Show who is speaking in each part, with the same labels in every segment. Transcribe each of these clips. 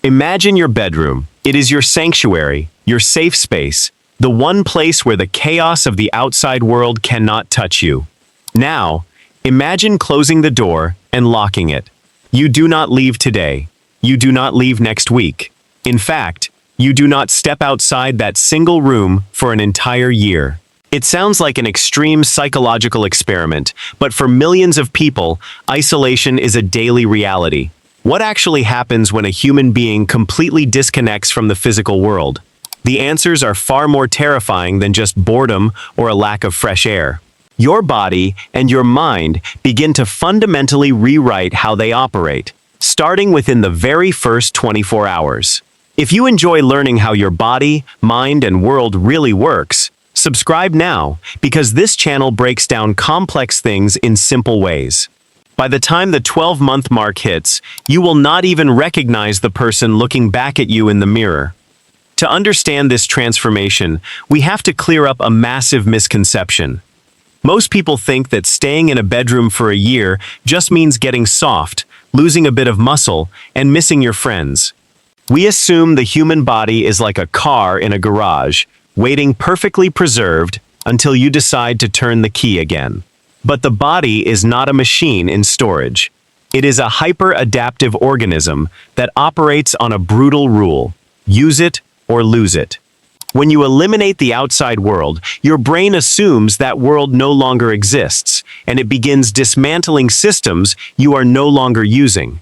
Speaker 1: Imagine your bedroom. It is your sanctuary, your safe space, the one place where the chaos of the outside world cannot touch you. Now, imagine closing the door and locking it. You do not leave today. You do not leave next week. In fact, you do not step outside that single room for an entire year. It sounds like an extreme psychological experiment, but for millions of people, isolation is a daily reality. What actually happens when a human being completely disconnects from the physical world? The answers are far more terrifying than just boredom or a lack of fresh air. Your body and your mind begin to fundamentally rewrite how they operate, starting within the very first 24 hours. If you enjoy learning how your body, mind, and world really works, subscribe now, because this channel breaks down complex things in simple ways. By the time the 12-month mark hits, you will not even recognize the person looking back at you in the mirror. To understand this transformation, we have to clear up a massive misconception. Most people think that staying in a bedroom for a year just means getting soft, losing a bit of muscle, and missing your friends. We assume the human body is like a car in a garage, waiting perfectly preserved until you decide to turn the key again. But the body is not a machine in storage. It is a hyper-adaptive organism that operates on a brutal rule: use it or lose it. When you eliminate the outside world, your brain assumes that world no longer exists, and it begins dismantling systems you are no longer using.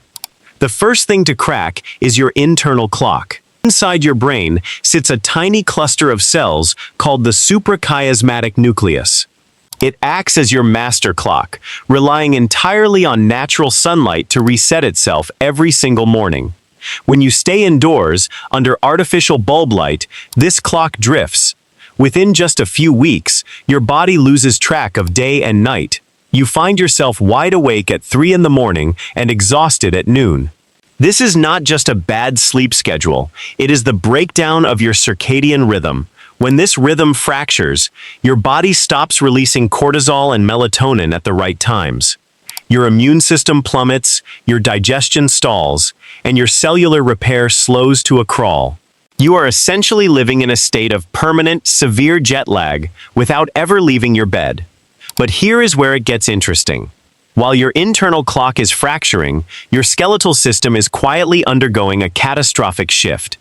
Speaker 1: The first thing to crack is your internal clock. Inside your brain sits a tiny cluster of cells called the suprachiasmatic nucleus. It acts as your master clock, relying entirely on natural sunlight to reset itself every single morning. When you stay indoors, under artificial bulb light, this clock drifts. Within just a few weeks, your body loses track of day and night. You find yourself wide awake at 3 in the morning and exhausted at noon. This is not just a bad sleep schedule, it is the breakdown of your circadian rhythm. When this rhythm fractures, your body stops releasing cortisol and melatonin at the right times. Your immune system plummets, your digestion stalls, and your cellular repair slows to a crawl. You are essentially living in a state of permanent, severe jet lag without ever leaving your bed. But here is where it gets interesting. While your internal clock is fracturing, your skeletal system is quietly undergoing a catastrophic shift.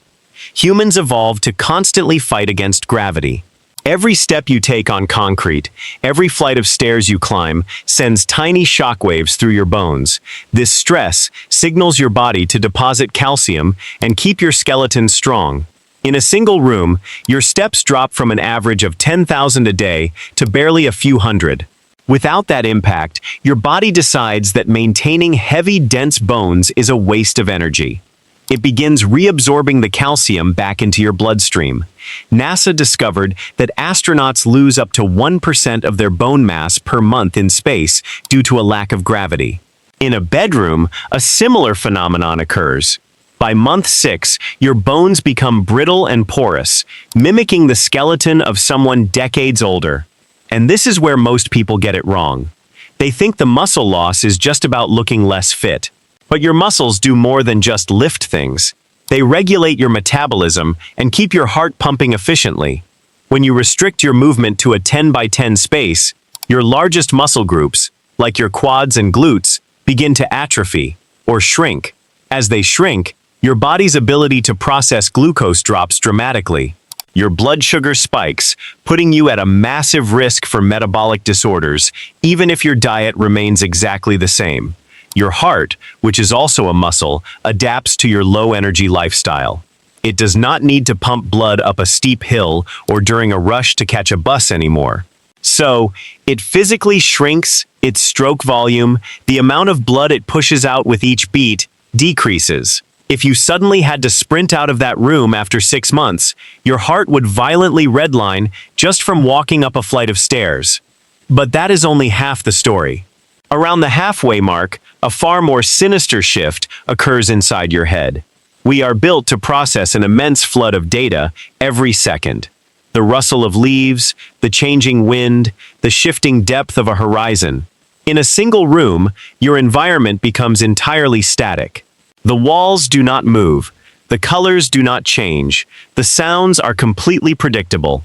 Speaker 1: Humans evolved to constantly fight against gravity. Every step you take on concrete, every flight of stairs you climb, sends tiny shockwaves through your bones. This stress signals your body to deposit calcium and keep your skeleton strong. In a single room, your steps drop from an average of 10,000 a day to barely a few hundred. Without that impact, your body decides that maintaining heavy, dense bones is a waste of energy. It begins reabsorbing the calcium back into your bloodstream. NASA discovered that astronauts lose up to 1% of their bone mass per month in space due to a lack of gravity. In a bedroom, a similar phenomenon occurs. By month 6, your bones become brittle and porous, mimicking the skeleton of someone decades older. And this is where most people get it wrong. They think the muscle loss is just about looking less fit. But your muscles do more than just lift things. They regulate your metabolism and keep your heart pumping efficiently. When you restrict your movement to a 10 by 10 space, your largest muscle groups, like your quads and glutes, begin to atrophy or shrink. As they shrink, your body's ability to process glucose drops dramatically. Your blood sugar spikes, putting you at a massive risk for metabolic disorders, even if your diet remains exactly the same. Your heart, which is also a muscle, adapts to your low-energy lifestyle. It does not need to pump blood up a steep hill or during a rush to catch a bus anymore. So, it physically shrinks, its stroke volume, the amount of blood it pushes out with each beat, decreases. If you suddenly had to sprint out of that room after 6 months, your heart would violently redline just from walking up a flight of stairs. But that is only half the story. Around the halfway mark, a far more sinister shift occurs inside your head. We are built to process an immense flood of data every second. The rustle of leaves, the changing wind, the shifting depth of a horizon. In a single room, your environment becomes entirely static. The walls do not move. The colors do not change. The sounds are completely predictable.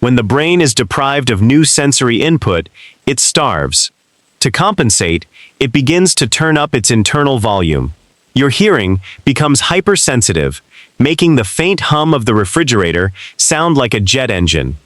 Speaker 1: When the brain is deprived of new sensory input, it starves. To compensate, it begins to turn up its internal volume. Your hearing becomes hypersensitive, making the faint hum of the refrigerator sound like a jet engine.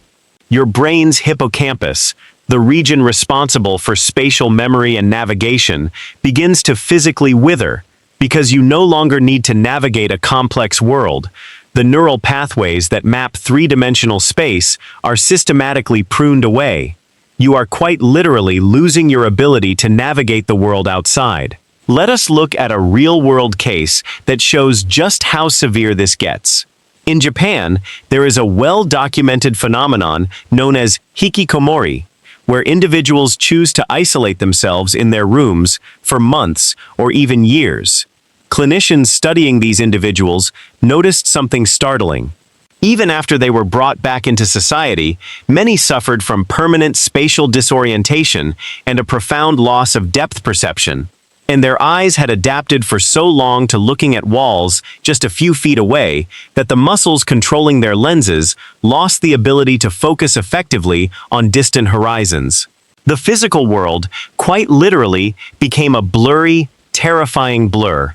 Speaker 1: Your brain's hippocampus, the region responsible for spatial memory and navigation, begins to physically wither because you no longer need to navigate a complex world. The neural pathways that map three-dimensional space are systematically pruned away. You are quite literally losing your ability to navigate the world outside. Let us look at a real-world case that shows just how severe this gets. In Japan, there is a well-documented phenomenon known as hikikomori, where individuals choose to isolate themselves in their rooms for months or even years. Clinicians studying these individuals noticed something startling. Even after they were brought back into society, many suffered from permanent spatial disorientation and a profound loss of depth perception. And their eyes had adapted for so long to looking at walls just a few feet away that the muscles controlling their lenses lost the ability to focus effectively on distant horizons. The physical world, quite literally, became a blurry, terrifying blur.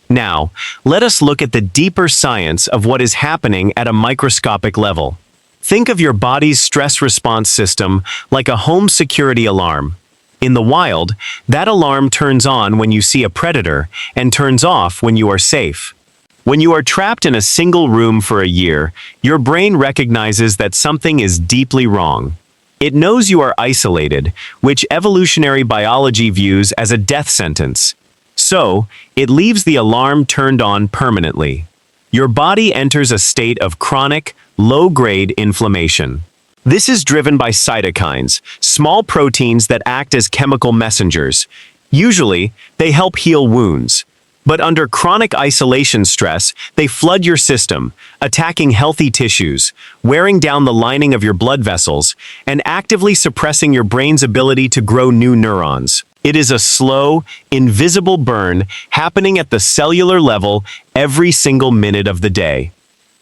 Speaker 1: Now, let us look at the deeper science of what is happening at a microscopic level. Think of your body's stress response system like a home security alarm. In the wild, that alarm turns on when you see a predator and turns off when you are safe. When you are trapped in a single room for a year, your brain recognizes that something is deeply wrong. It knows you are isolated, which evolutionary biology views as a death sentence. So, it leaves the alarm turned on permanently. Your body enters a state of chronic, low-grade inflammation. This is driven by cytokines, small proteins that act as chemical messengers. Usually, they help heal wounds. But under chronic isolation stress, they flood your system, attacking healthy tissues, wearing down the lining of your blood vessels, and actively suppressing your brain's ability to grow new neurons. It is a slow, invisible burn happening at the cellular level every single minute of the day.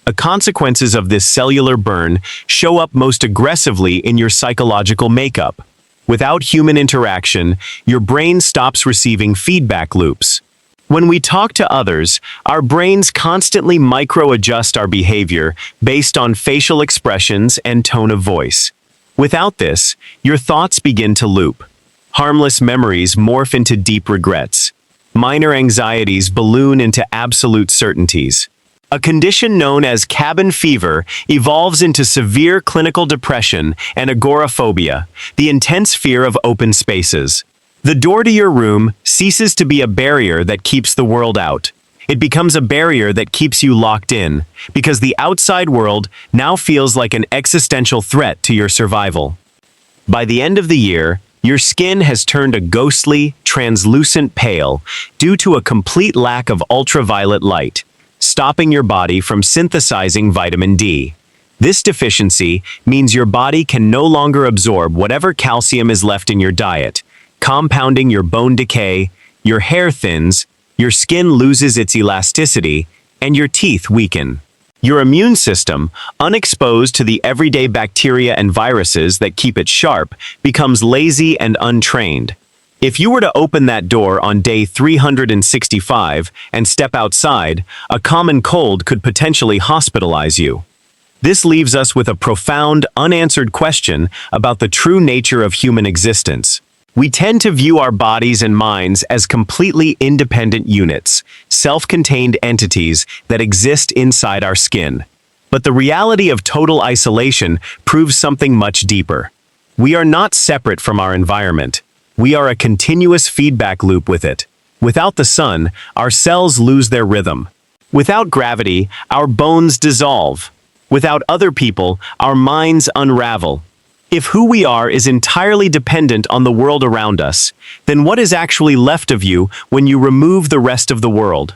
Speaker 1: The consequences of this cellular burn show up most aggressively in your psychological makeup. Without human interaction, your brain stops receiving feedback loops. When we talk to others, our brains constantly micro-adjust our behavior based on facial expressions and tone of voice. Without this, your thoughts begin to loop. Harmless memories morph into deep regrets. Minor anxieties balloon into absolute certainties. A condition known as cabin fever evolves into severe clinical depression and agoraphobia, the intense fear of open spaces. The door to your room ceases to be a barrier that keeps the world out. It becomes a barrier that keeps you locked in, because the outside world now feels like an existential threat to your survival. By the end of the year, your skin has turned a ghostly, translucent pale due to a complete lack of ultraviolet light, stopping your body from synthesizing vitamin D. This deficiency means your body can no longer absorb whatever calcium is left in your diet, compounding your bone decay, your hair thins, your skin loses its elasticity, and your teeth weaken. Your immune system, unexposed to the everyday bacteria and viruses that keep it sharp, becomes lazy and untrained. If you were to open that door on day 365 and step outside, a common cold could potentially hospitalize you. This leaves us with a profound, unanswered question about the true nature of human existence. We tend to view our bodies and minds as completely independent units, self-contained entities that exist inside our skin. But the reality of total isolation proves something much deeper. We are not separate from our environment. We are a continuous feedback loop with it. Without the sun, our cells lose their rhythm. Without gravity, our bones dissolve. Without other people, our minds unravel. If who we are is entirely dependent on the world around us, then what is actually left of you when you remove the rest of the world?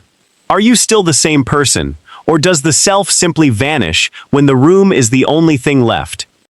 Speaker 1: Are you still the same person, or does the self simply vanish when the room is the only thing left?